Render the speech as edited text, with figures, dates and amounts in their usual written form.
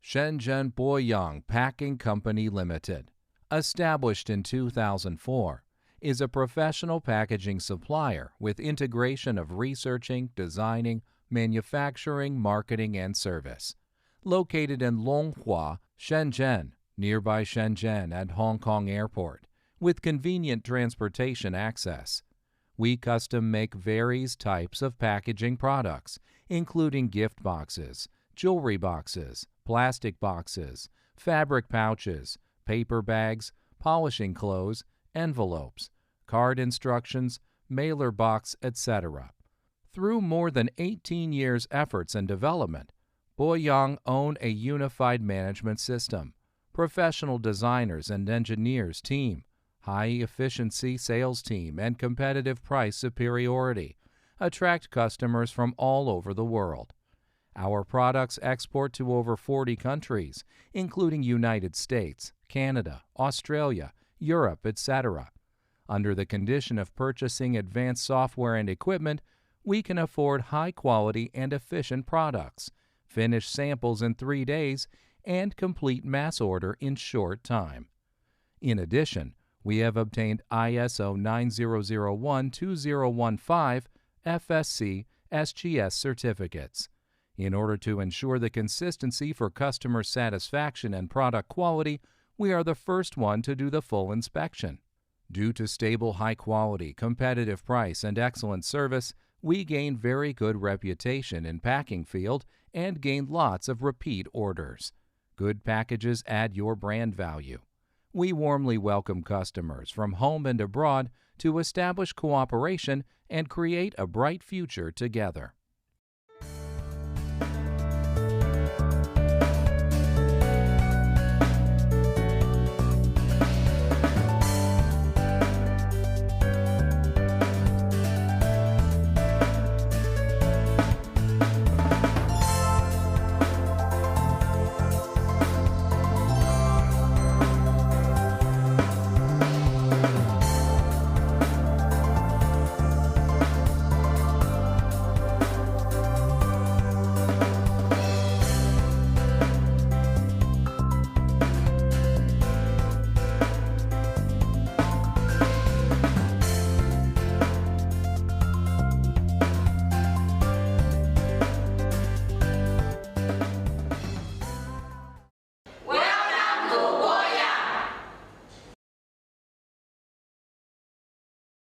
Shenzhen Boyang Packing Company Limited, established in 2004, is a professional packaging supplier with integration of researching, designing, manufacturing, marketing, and service. Located in Longhua, Shenzhen, nearby Shenzhen and Hong Kong Airport, with convenient transportation access. We custom make various types of packaging products, including gift boxes, jewelry boxes, plastic boxes, fabric pouches, paper bags, polishing clothes, envelopes, card instructions, mailer box, etc. Through more than 18 years' efforts and development, Boyang own a unified management system, professional designers and engineers team, high-efficiency sales team, and competitive price superiority attract customers from all over the world. Our products export to over 40 countries, including United States, Canada, Australia, Europe, etc. Under the condition of purchasing advanced software and equipment, we can afford high-quality and efficient products, finish samples in 3 days, and complete mass order in short time. In addition, we have obtained ISO 9001-2015 FSC SGS certificates. In order to ensure the consistency for customer satisfaction and product quality, we are the first one to do the full inspection. Due to stable high quality, competitive price, and excellent service, we gain very good reputation in packing field and gain lots of repeat orders. Good packages add your brand value. We warmly welcome customers from home and abroad to establish cooperation and create a bright future together.